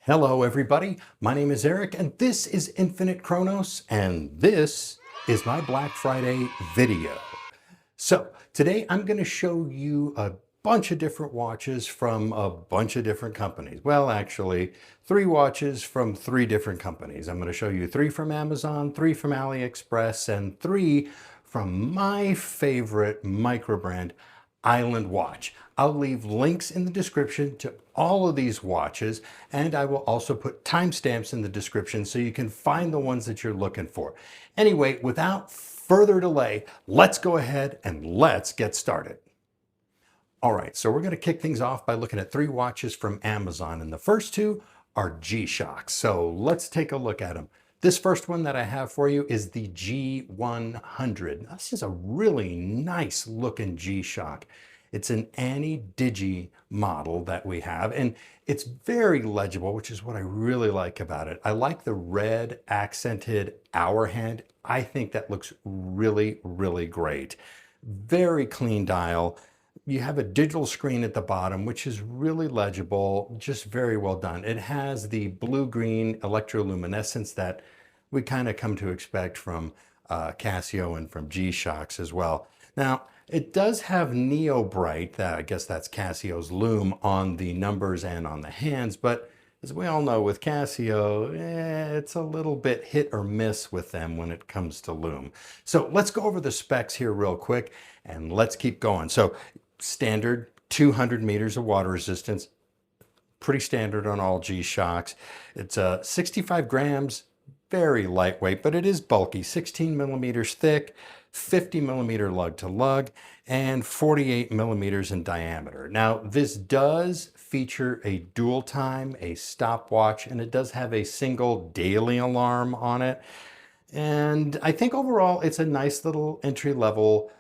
Hello everybody, my name is Eric and this is Infinite Chronos and this is my Black Friday video. So today I'm going to show you a bunch of different watches from a bunch of different companies. Well, actually 3 watches from 3 different companies. I'm going to show you 3 from Amazon, 3 from Aliexpress, and 3 from my favorite micro brand, Islandwatch. I'll leave links in the description to all of these watches, and I will also put timestamps in the description so you can find the ones that you're looking for. Anyway, without further delay, let's go ahead and let's get started. All right, so we're going to kick things off by looking at 3 watches from Amazon, and the first 2 are G-Shocks. So let's take a look at them. This first one that I have for you is the G100. This is a really nice looking G-Shock. It's an Ani-Digi model that we have, and it's very legible, which is what I really like about it. I like the red accented hour hand. I think that looks really, really great. Very clean dial. You have a digital screen at the bottom, which is really legible, just very well done. It has the blue-green electroluminescence that we kind of come to expect from Casio and from G-Shocks as well. Now, it does have Neo Bright, I guess that's Casio's lume, on the numbers and on the hands, but as we all know with Casio, it's a little bit hit or miss with them when it comes to lume. So let's go over the specs here real quick and let's keep going. So standard 200 meters of water resistance, pretty standard on all G-Shocks. It's 65 grams, very lightweight, but it is bulky, 16 millimeters thick, 50 millimeter lug to lug, and 48 millimeters in diameter. Now, this does feature a dual time, a stopwatch, and it does have a single daily alarm on it. And I think overall, it's a nice little entry-level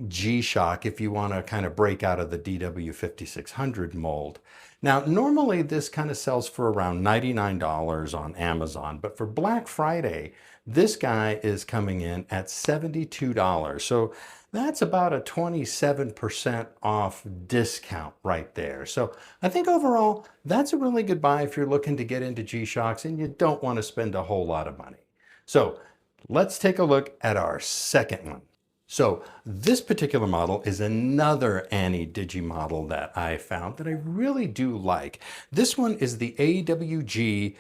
G-Shock if you want to kind of break out of the DW5600 mold. Now, normally this kind of sells for around $99 on Amazon, but for Black Friday, this guy is coming in at $72. So that's about a 27% off discount right there. So I think overall, that's a really good buy if you're looking to get into G-Shocks and you don't want to spend a whole lot of money. So let's take a look at our second one. So this particular model is another Ani-Digi model that I found that I really do like. This one is the AWG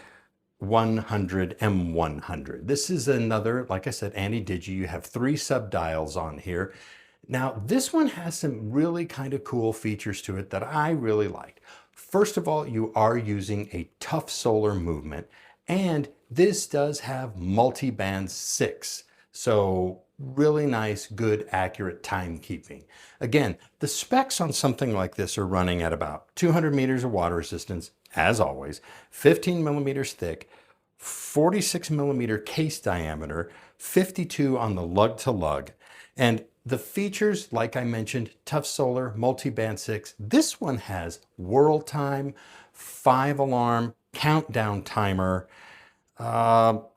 100 M100. This is another, like I said, Ani-Digi. You have 3 sub-dials on here. Now, this one has some really kind of cool features to it that I really like. First of all, you are using a tough solar movement, and this does have multi-band 6. So really nice, good, accurate timekeeping. Again, the specs on something like this are running at about 200 meters of water resistance, as always, 15 millimeters thick, 46 millimeter case diameter, 52 on the lug to lug. And the features, like I mentioned, tough solar, multi-band 6. This one has world time, 5 alarm, countdown timer,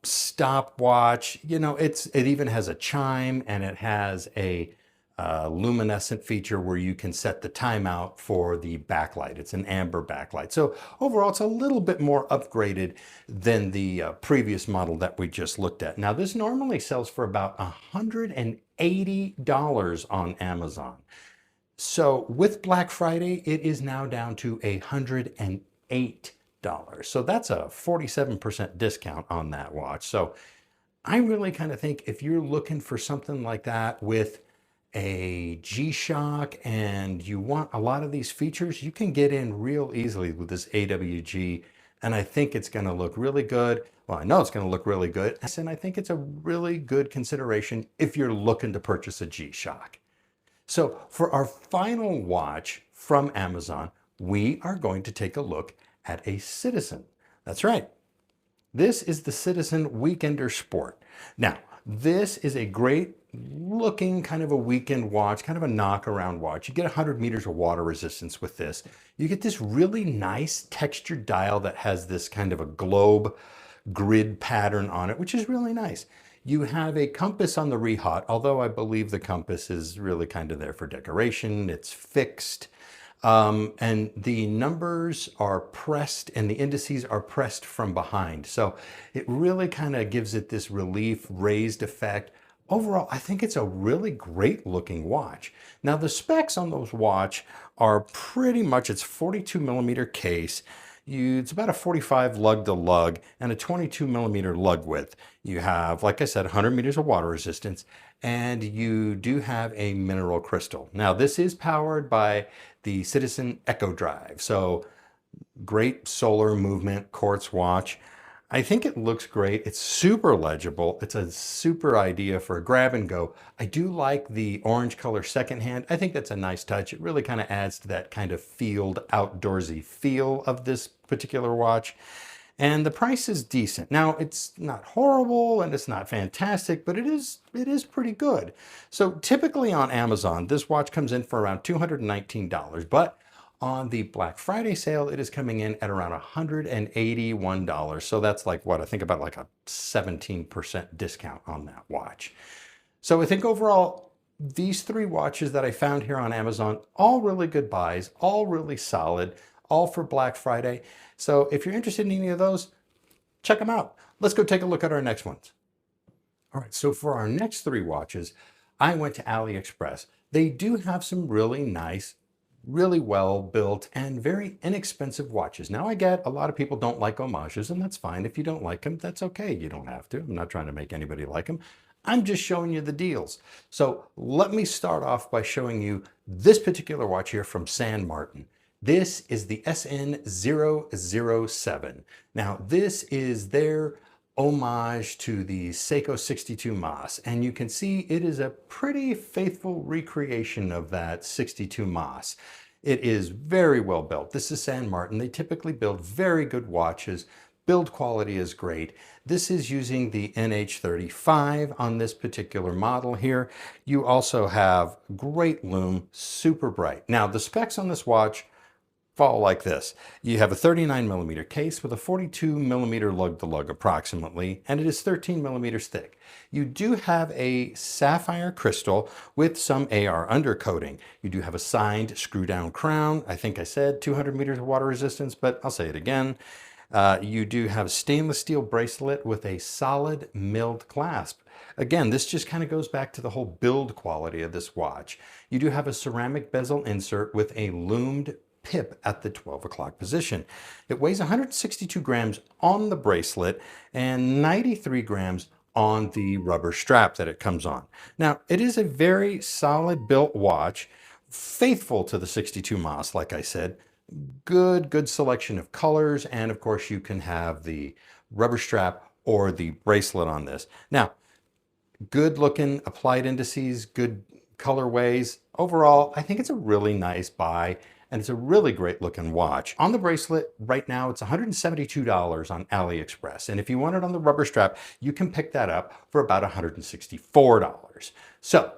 stopwatch. You know, it even has a chime, and it has a luminescent feature where you can set the timeout for the backlight. It's an amber backlight. So overall, it's a little bit more upgraded than the previous model that we just looked at. Now, this normally sells for about $180 on Amazon. So with Black Friday, it is now down to $108. So that's a 47% discount on that watch. So I really kind of think if you're looking for something like that with a G-Shock and you want a lot of these features, you can get in real easily with this AWG. And I think it's going to look really good. Well, I know it's going to look really good. And I think it's a really good consideration if you're looking to purchase a G-Shock. So for our final watch from Amazon, we are going to take a look at a Citizen. That's right. This is the Citizen Weekender Sport. Now, this is a great looking kind of a weekend watch, kind of a knock-around watch. You get 100 meters of water resistance with this. You get this really nice textured dial that has this kind of a globe grid pattern on it, which is really nice. You have a compass on the rehaut, although I believe the compass is really kind of there for decoration. It's fixed. And the numbers are pressed and the indices are pressed from behind. So it really kind of gives it this relief raised effect. Overall, I think it's a really great looking watch. Now the specs on those watch are pretty much, it's 42 millimeter case. It's about a 45 lug to lug and a 22 millimeter lug width. You have, like I said, 100 meters of water resistance, and you do have a mineral crystal. Now this is powered by the Citizen Echo Drive. So great solar movement quartz watch. I think it looks great. It's super legible. It's a super idea for a grab and go. I do like the orange color second hand. I think that's a nice touch. It really kind of adds to that kind of field outdoorsy feel of this particular watch. And the price is decent. Now, it's not horrible and it's not fantastic, but it is pretty good. So typically on Amazon, this watch comes in for around $219, but on the Black Friday sale, it is coming in at around $181. So that's like what I think about like a 17% discount on that watch. So I think overall, these three watches that I found here on Amazon, all really good buys, all really solid, all for Black Friday. So if you're interested in any of those, check them out. Let's go take a look at our next ones. All right, so for our next three watches, I went to Aliexpress. They do have some really nice, really well built and very inexpensive watches. Now I get a lot of people don't like homages, and that's fine. If you don't like them, that's okay. You don't have to. I'm not trying to make anybody like them. I'm just showing you the deals. So let me start off by showing you this particular watch here from San Martin. This is the SN0007. Now this is their homage to the Seiko 62 Mas, and you can see it is a pretty faithful recreation of that 62 Mas. It is very well built. This is San Martin. They typically build very good watches. Build quality is great. This is using the NH35 on this particular model here. You also have great lume, super bright. Now the specs on this watch fall like this. You have a 39 millimeter case with a 42 millimeter lug to lug approximately, and it is 13 millimeters thick. You do have a sapphire crystal with some AR undercoating. You do have a signed screw down crown. I think I said 200 meters of water resistance, but I'll say it again. You do have a stainless steel bracelet with a solid milled clasp. Again, this just kind of goes back to the whole build quality of this watch. You do have a ceramic bezel insert with a lumed pip at the 12 o'clock position. It weighs 162 grams on the bracelet and 93 grams on the rubber strap that it comes on. Now, it is a very solid built watch, faithful to the 62 Mas, like I said. Good selection of colors, and of course you can have the rubber strap or the bracelet on this. Now, good looking applied indices, good colorways. Overall, I think it's a really nice buy, and it's a really great looking watch. On the bracelet, right now, it's $172 on AliExpress. And if you want it on the rubber strap, you can pick that up for about $164. So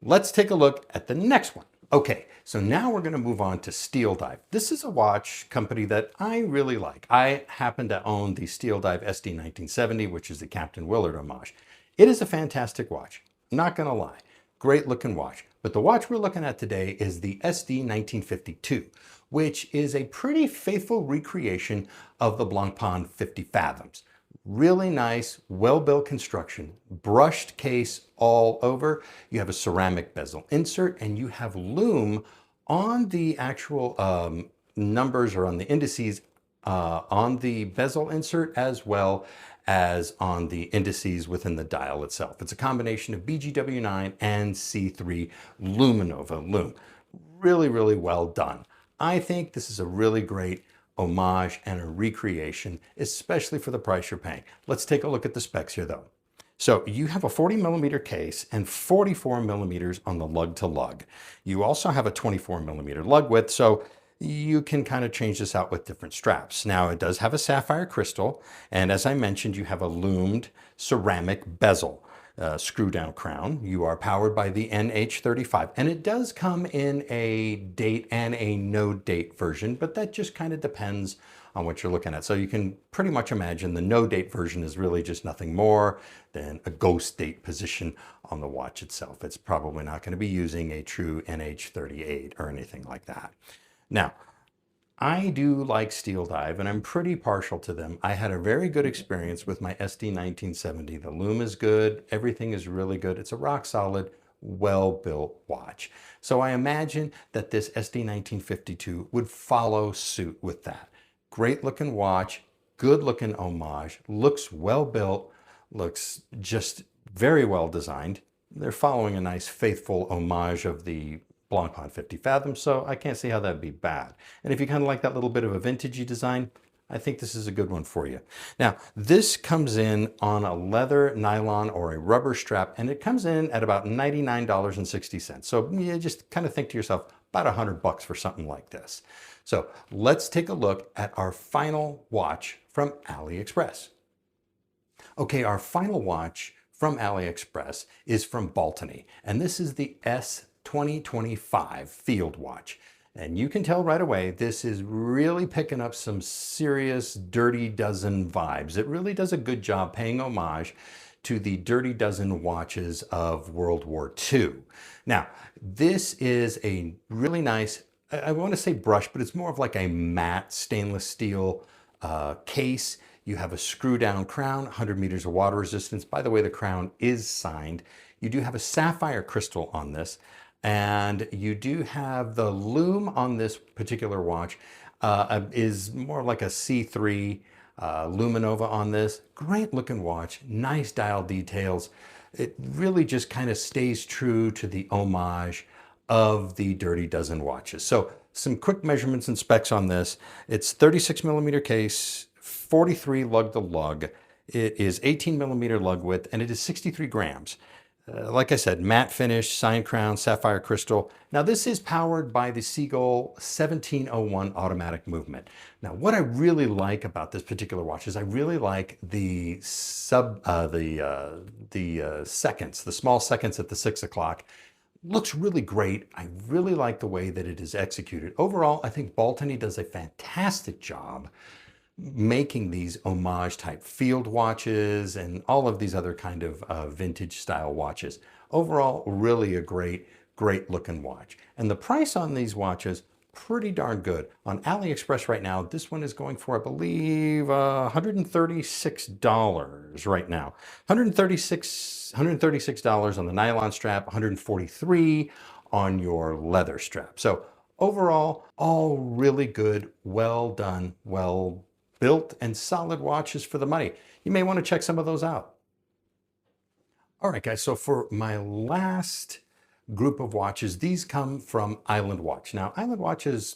let's take a look at the next one. Okay, so now we're gonna move on to Steeldive. This is a watch company that I really like. I happen to own the Steeldive SD1970, which is the Captain Willard homage. It is a fantastic watch, not gonna lie. Great looking watch. But the watch we're looking at today is the SD1952, which is a pretty faithful recreation of the Blancpain 50 Fathoms. Really nice, well-built construction, brushed case all over. You have a ceramic bezel insert, and you have lume on the actual numbers or on the indices on the bezel insert, as well as on the indices within the dial itself. It's a combination of BGW9 and C3 Luminova lume. Really well done. I think this is a really great homage and a recreation, especially for the price you're paying. Let's take a look at the specs here though. So you have a 40 millimeter case and 44 millimeters on the lug to lug. You also have a 24 millimeter lug width, so you can kind of change this out with different straps. Now it does have a sapphire crystal, and as I mentioned, you have a lumed ceramic bezel. Screw down crown. You are powered by the NH35, and it does come in a date and a no date version, but that just kind of depends on what you're looking at. So you can pretty much imagine the no date version is really just nothing more than a ghost date position on the watch itself. It's probably not going to be using a true NH38 or anything like that. Now, I do like Steeldive, and I'm pretty partial to them. I had a very good experience with my SD1970. The lume is good, everything is really good. It's a rock solid, well-built watch. So I imagine that this SD1952 would follow suit with that. Great looking watch, good looking homage, looks well built, looks just very well designed. They're following a nice faithful homage of the Blancpain 50 Fathom, so I can't see how that'd be bad. And if you kind of like that little bit of a vintagey design, I think this is a good one for you. Now, this comes in on a leather, nylon, or a rubber strap, and it comes in at about $99.60. So you just kind of think to yourself, about $100 for something like this. So let's take a look at our final watch from Aliexpress. Okay, our final watch from Aliexpress is from Baltany, and this is the S2025 field watch. And you can tell right away, this is really picking up some serious Dirty Dozen vibes. It really does a good job paying homage to the Dirty Dozen watches of World War II. Now, this is a really nice, I want to say brush, but it's more of like a matte stainless steel case. You have a screw down crown, 100 meters of water resistance. By the way, the crown is signed. You do have a sapphire crystal on this, and you do have the lume on this particular watch is more like a C3 Luminova on this. Great looking watch, nice dial details. It really just kind of stays true to the homage of the Dirty Dozen watches. So some quick measurements and specs on this. It's 36 millimeter case, 43 lug to lug. It is 18 millimeter lug width, and it is 63 grams. Like I said, matte finish, signed crown, sapphire crystal. Now this is powered by the Seagull 1701 automatic movement. Now what I really like about this particular watch is I really like the seconds, the small seconds at the 6 o'clock. Looks really great. I really like the way that it is executed. Overall, I think Baltany does a fantastic job making these homage type field watches and all of these other kind of vintage style watches. Overall, really a great looking watch. And the price on these watches, pretty darn good. On AliExpress right now, this one is going for, I believe, $136 right now. $136 on the nylon strap, $143 on your leather strap. So overall, all really good, well done, well built and solid watches for the money. You may want to check some of those out. All right, guys, so for my last group of watches, these come from Islandwatch. Now, Islandwatch is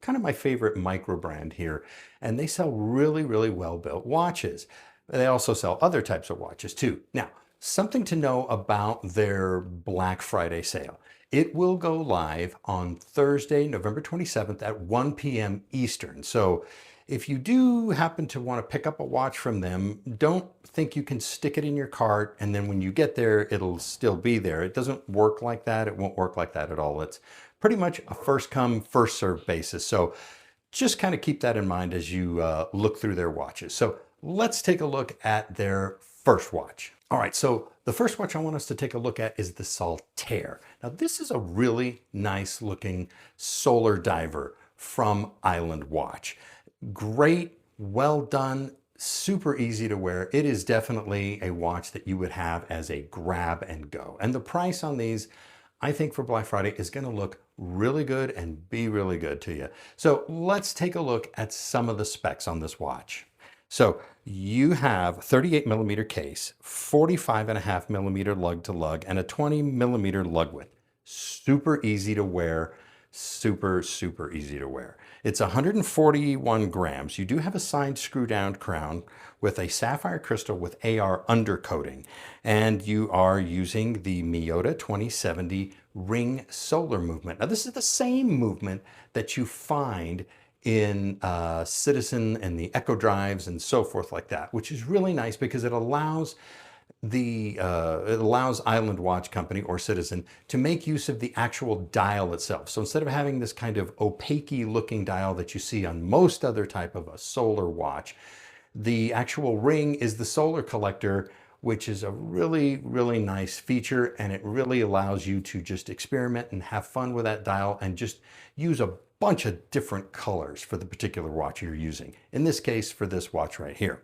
kind of my favorite micro brand here, and they sell really well-built watches. They also sell other types of watches too. Now, something to know about their Black Friday sale. It will go live on Thursday, November 27th at 1 p.m. Eastern. So if you do happen to want to pick up a watch from them, don't think you can stick it in your cart and then when you get there, it'll still be there. It doesn't work like that. It won't work like that at all. It's pretty much a first come, first served basis. So just kind of keep that in mind as you look through their watches. So let's take a look at their first watch. All right, so the first watch I want us to take a look at is the Saltaire. Now this is a really nice looking solar diver from Islandwatch. Great, well done, super easy to wear. It is definitely a watch that you would have as a grab and go. And the price on these, I think for Black Friday is going to look really good and be really good to you. So let's take a look at some of the specs on this watch. So you have 38 millimeter case, 45.5 millimeter lug to lug, and a 20 millimeter lug width. Super easy to wear. Super easy to wear. It's 141 grams. You do have a signed screw down crown with a sapphire crystal with AR undercoating. And you are using the Miyota 2070 ring solar movement. Now this is the same movement that you find in Citizen and the Echo Drives and so forth like that, which is really nice because it allows Islandwatch Company or Citizen to make use of the actual dial itself. So instead of having this kind of opaque looking dial that you see on most other type of a solar watch, the actual ring is the solar collector, which is a really nice feature, and it really allows you to just experiment and have fun with that dial and just use a bunch of different colors for the particular watch you're using. In this case, for this watch right here.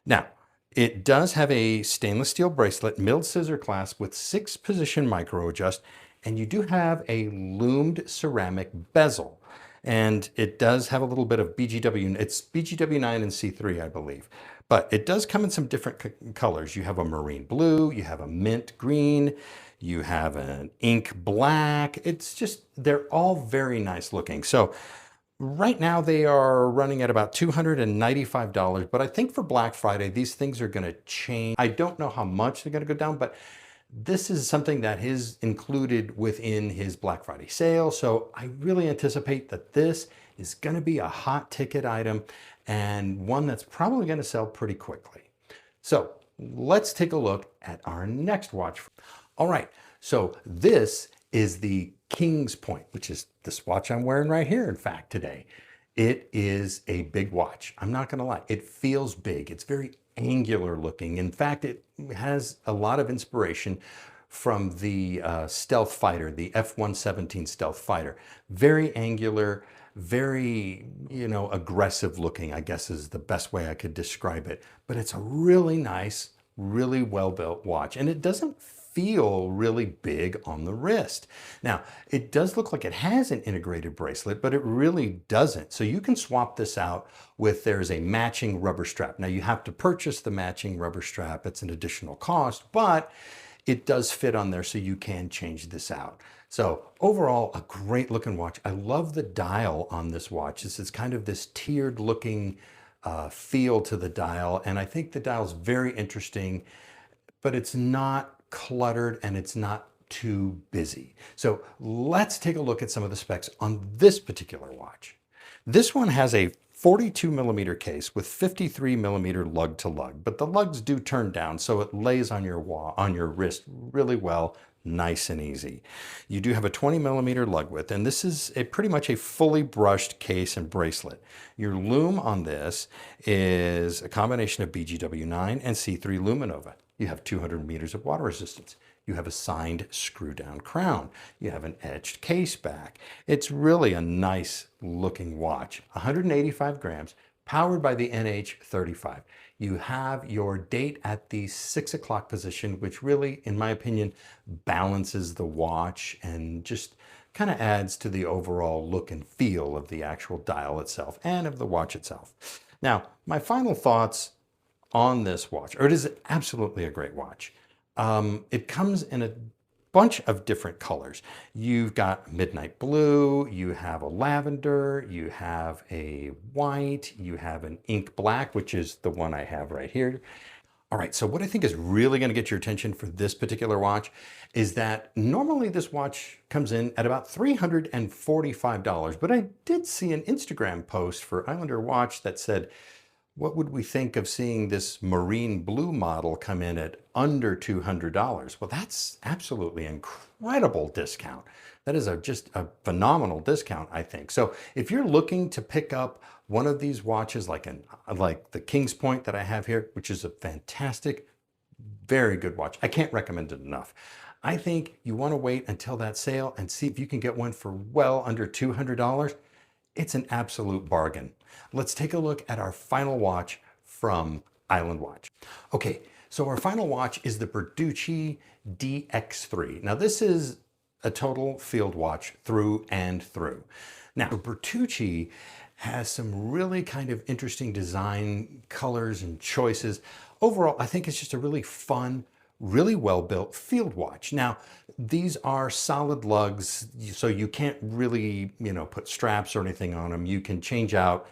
Now, it does have a stainless steel bracelet, milled scissor clasp with 6-position micro adjust, and you do have a loomed ceramic bezel. And it does have a little bit of BGW, it's BGW9 and C3, I believe. But it does come in some different colors. You have a marine blue, you have a mint green, you have an ink black. It's just, they're all very nice looking. So right now they are running at about $295, but I think for Black Friday, these things are gonna change. I don't know how much they're gonna go down, but this is something that is included within his Black Friday sale. So I really anticipate that this is gonna be a hot ticket item and one that's probably gonna sell pretty quickly. So let's take a look at our next watch. All right, so this is the King's Point, which is this watch I'm wearing right here, in fact, today. It is a big watch. I'm not gonna lie, it feels big. It's very angular looking. In fact, it has a lot of inspiration from the stealth fighter, the F-117 stealth fighter. Very angular, very, aggressive looking, I guess is the best way I could describe it. But it's a really nice, really well-built watch. And it doesn't feel really big on the wrist. Now, it does look like it has an integrated bracelet, but it really doesn't. So you can swap this out with, there's a matching rubber strap. Now you have to purchase the matching rubber strap. It's an additional cost, but it does fit on there, so you can change this out. So overall, a great looking watch. I love the dial on this watch. This is kind of this tiered looking feel to the dial. And I think the dial's very interesting, but it's not cluttered and it's not too busy. So let's take a look at some of the specs on this particular watch. This one has a 42mm case with 53mm lug to lug, but the lugs do turn down, so it lays on your wrist really well, nice and easy. You do have a 20mm lug width, and this is pretty much a fully brushed case and bracelet. Your lume on this is a combination of BGW9 and C3 Luminova. You have 200 meters of water resistance. You have a signed screw down crown. You have an edged case back. It's really a nice looking watch. 185 grams, powered by the NH35. You have your date at the 6 o'clock position, which really, in my opinion, balances the watch and just kind of adds to the overall look and feel of the actual dial itself and of the watch itself. Now, my final thoughts on this watch, or it is absolutely a great watch. It comes in a bunch of different colors. You've got midnight blue, you have a lavender, you have a white, you have an ink black, which is the one I have right here. All right, so what I think is really going to get your attention for this particular watch is that normally this watch comes in at about $345, but I did see an Instagram post for Islander Watch that said, what would we think of seeing this marine blue model come in at under $200? Well, that's absolutely incredible discount. That is just a phenomenal discount, I think. So if you're looking to pick up one of these watches like the King's Point that I have here, which is a fantastic, very good watch. I can't recommend it enough. I think you want to wait until that sale and see if you can get one for well under $200. It's an absolute bargain. Let's take a look at our final watch from Islandwatch. Okay, so our final watch is the Bertucci DX3. Now this is a total field watch through and through. Now Bertucci has some really kind of interesting design colors and choices. Overall, I think it's just a really fun, really well-built field watch. Now, these are solid lugs, so you can't really, put straps or anything on them. You can change out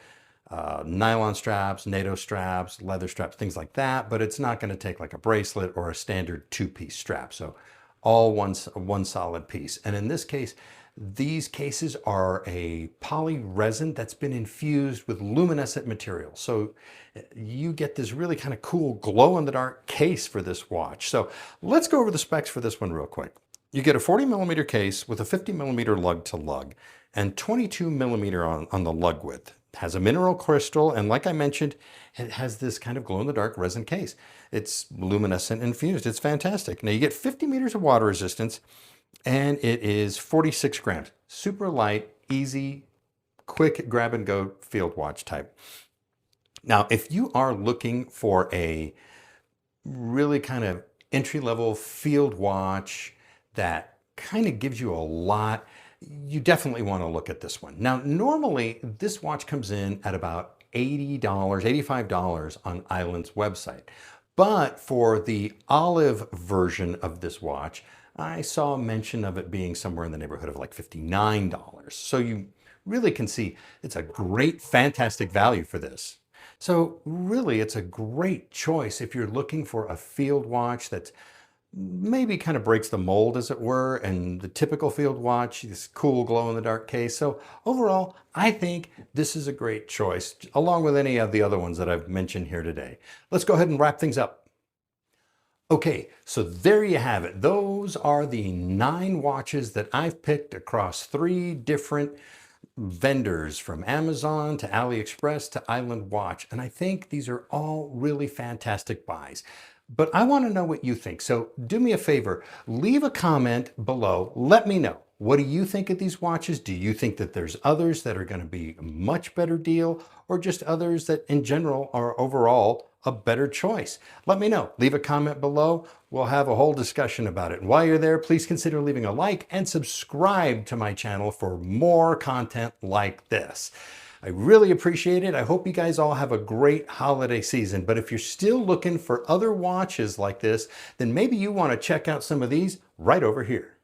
nylon straps, NATO straps, leather straps, things like that, but it's not going to take like a bracelet or a standard two-piece strap. So all one solid piece. And in this case, these cases are a poly resin that's been infused with luminescent material. So you get this really kind of cool glow-in-the-dark case for this watch. So let's go over the specs for this one real quick. You get a 40mm case with a 50mm lug to lug and 22mm on the lug width. It has a mineral crystal, and like I mentioned, it has this kind of glow-in-the-dark resin case. It's luminescent infused. It's fantastic. Now you get 50 meters of water resistance, and it is 46 grams. Super light, easy, quick grab and go field watch type. Now, if you are looking for a really kind of entry-level field watch that kind of gives you a lot, you definitely want to look at this one. Now, normally this watch comes in at about $80, $85 on Island's website. But for the olive version of this watch, I saw a mention of it being somewhere in the neighborhood of like $59. So you really can see it's a great, fantastic value for this. So really, it's a great choice if you're looking for a field watch that's maybe kind of breaks the mold, as it were, and the typical field watch, this cool glow-in-the-dark case. So overall, I think this is a great choice, along with any of the other ones that I've mentioned here today. Let's go ahead and wrap things up. Okay, so there you have it. Those are the 9 watches that I've picked across 3 different vendors, from Amazon to Aliexpress to Islandwatch. And I think these are all really fantastic buys. But I want to know what you think. So do me a favor, leave a comment below. Let me know. What do you think of these watches? Do you think that there's others that are going to be a much better deal, or just others that in general are overall a better choice? Let me know. Leave a comment below. We'll have a whole discussion about it. And while you're there, please consider leaving a like and subscribe to my channel for more content like this. I really appreciate it. I hope you guys all have a great holiday season. But if you're still looking for other watches like this, then maybe you want to check out some of these right over here.